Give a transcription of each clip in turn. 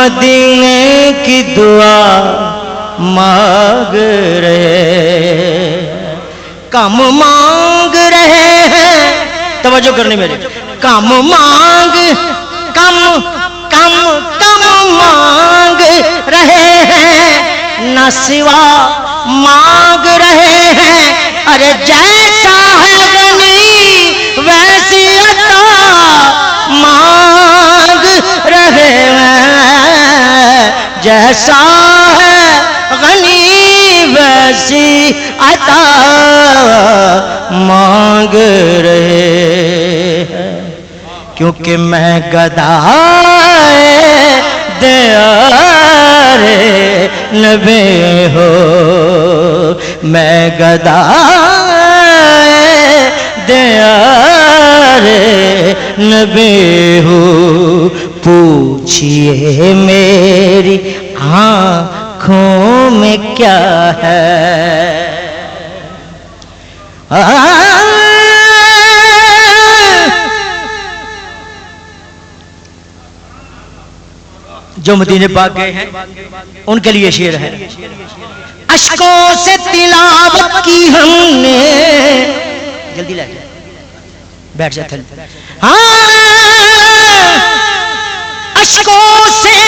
مدینے کی دعا مانگ رہے، کم مانگ رہے ہیں، توجہ کرنی میرے، کم مانگ مانگ رہے ہیں، نہ سوا مانگ رہے ہیں، ارے جیسا ہے غنی ویسی عطا مانگ رہے ہیں، جیسا ہے غنی ویسی عطا مانگ رہے ہیں، کیونکہ میں گدائے دیار نبی ہو، میں گدائے دیار نبی ہوں، پوچھئے میری آنکھوں میں کیا ہے، جو مدینے پاک گئے ہیں ان کے لیے شعر ہے، اشکوں سے تلاوت کی ہم نے، جلدی لے جائے بیٹھ جائے تھل، اشکوں سے،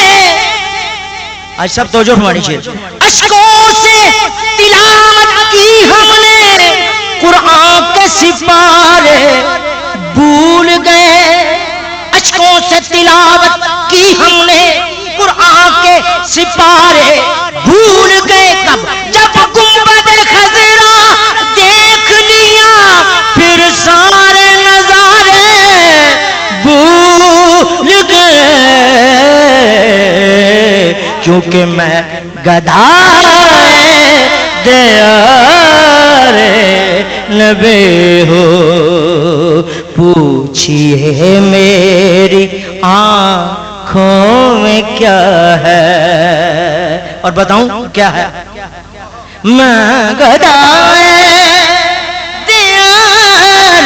آج سب توجہ ہماری شعر، اشکوں سے تلاوت کی ہم نے، قرآن کے سپارے بھول گئے، اشکوں سے تلاوت کی ہم نے، قرآن کے سپارے بھول گئے، کب جب گنبد خضرا دیکھ لیا، پھر سارے نظارے بھول گئے، کیونکہ میں گدائے دیار نبی ہوں، پوچھئے میری آنکھوں میں کیا ہے، اور بتاؤں کیا ہے، میں گدائے دیار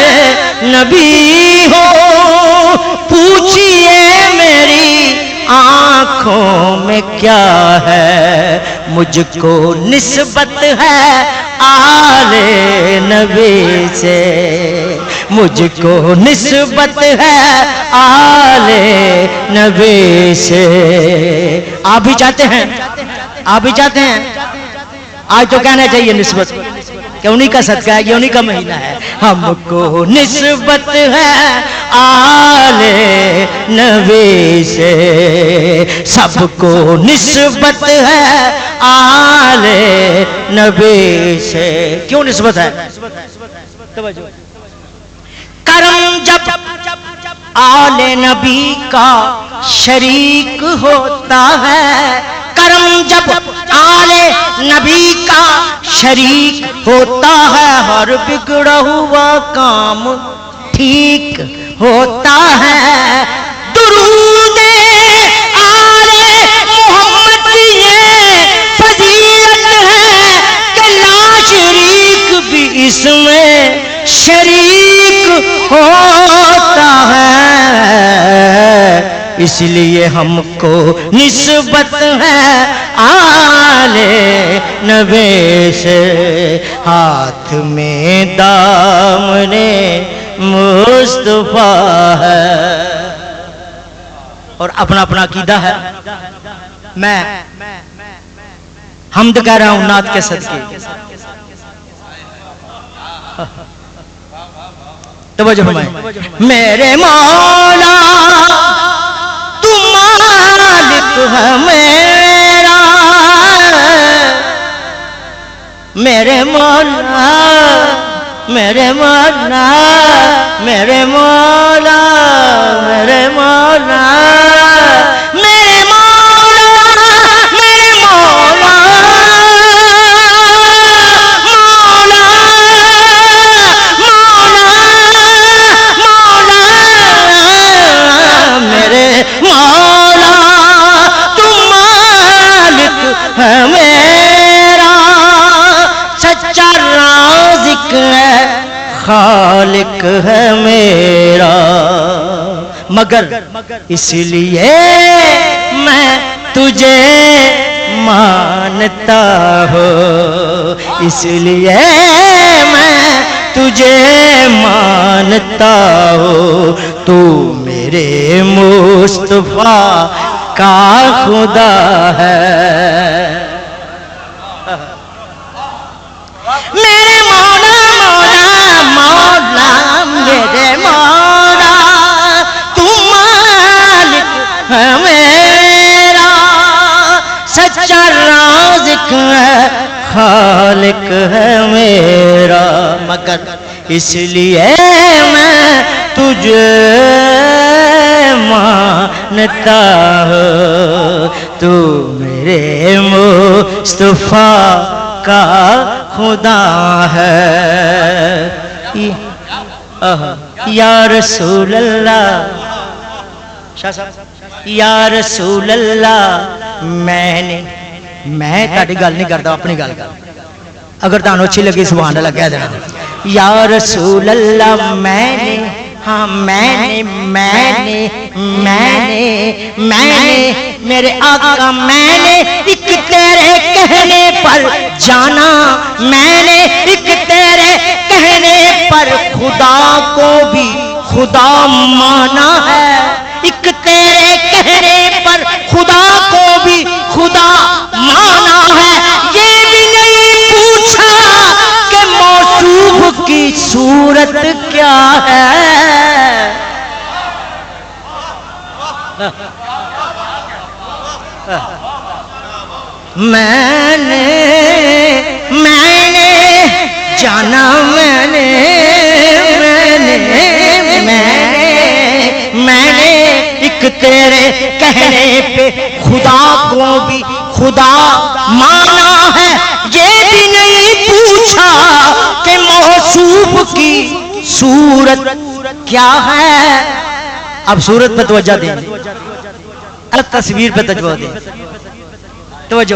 نبی ہوں، پوچھئے میری آنکھوں میں کیا ہے، مجھ کو نسبت ہے آل نبی سے، مجھ کو نسبت ہے آل نبی سے، آپ بھی چاہتے ہیں، آپ بھی چاہتے ہیں، آج تو کہنا چاہیے نسبت، کہ انہی کا صدقہ ہے، یہ انہی کا مہینہ ہے، ہم کو نسبت ہے آل نبی سے، سب کو نسبت ہے آل نبی سے، کیوں نسبت ہے، توجہ، کرم جب آل نبی کا شریک ہوتا ہے، کرم جب آل نبی کا شریک ہوتا ہے، ہر بگڑا ہوا کام ٹھیک ہوتا ہے، درود آل محمد یہ فضیلت ہے کہ لا شریک بھی اس میں شریک ہوتا ہے، اس لیے ہم کو نسبت ہے آل نبی سے، ہاتھ میں دامن مصطفیٰ ہے، اور اپنا اپنا عقیدہ ہے، میں حمد کہہ رہا ہوں نعت کے صدقے، توجہ فرمائیں، میرے مولا تو مالک ہے میرا، میرے مولا میرے مولا میرے مولا میرے مولا میرے مولا میرے مولا خالق ہے میرا، مگر اس لیے میں تجھے مانتا ہوں، اس لیے میں تجھے مانتا ہوں، تو میرے مصطفیٰ کا خدا ہے۔ میرے مولا مولا مولا میرے مولا، تو مالک ہے میرا، سچا رازق ہے، خالق ہے میرا، مگر اس لیے میں تجھے مانتا ہوں، تو میرے مصطفیٰ کا خدا ہے۔ یا رسول اللہ، یا رسول اللہ، میں تاری گل نہیں کرتا، اپنی گل کر، اگر تانوں اچھی لگی سبحان اللہ کہہ دینا۔ یا رسول اللہ، میں نے میرے آقا، میں نے ایک تیرے کہنے پر جانا، میں نے ایک تیرے کہنے پر خدا کو بھی خدا مانا ہے، ایک تیرے کہنے پر خدا کو بھی خدا مانا ہے، یہ بھی نہیں پوچھا کہ موصوف کی صورت کیا ہے۔ میں نے جانا، میں نے ایک تیرے کہنے پہ خدا کو بھی خدا مانا ہے، یہ بھی نہیں پوچھا کہ موصوف کی صورت کیا ہے۔ اب صورت پہ توجہ دیں، اب تصویر پہ توجہ دیں، توجہ۔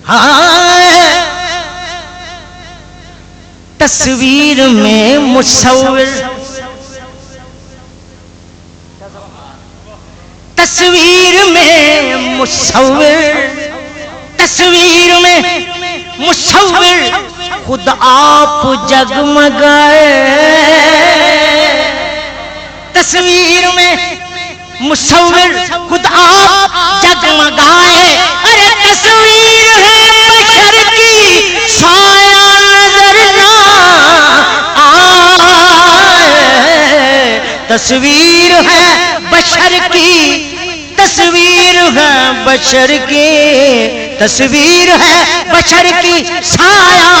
ہاں، تصویر میں مصور، تصویر میں مصور، تصویر میں مصور خود آپ جگمگائے، تصویر میں مصور خود آپ جگمگائے، ارے تصویر ہے بشر کی سایہ نظر نہ آئے، تصویر ہے بشر کی، تصویر ہے بشر کی، تصویر ہے بشر کی سایہ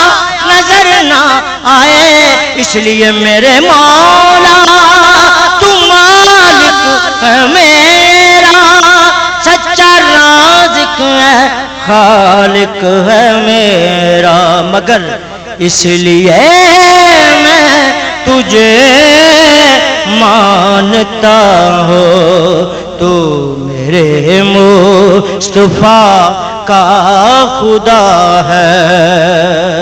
نظر نہ آئے، اس لیے میرے مولا تو مالک ہے میرا، سچا رازق ہے، خالق ہے میرا، مگر اس لیے میں تجھے مانتا ہوں، تو میرے مصطفیٰ کا خدا ہے۔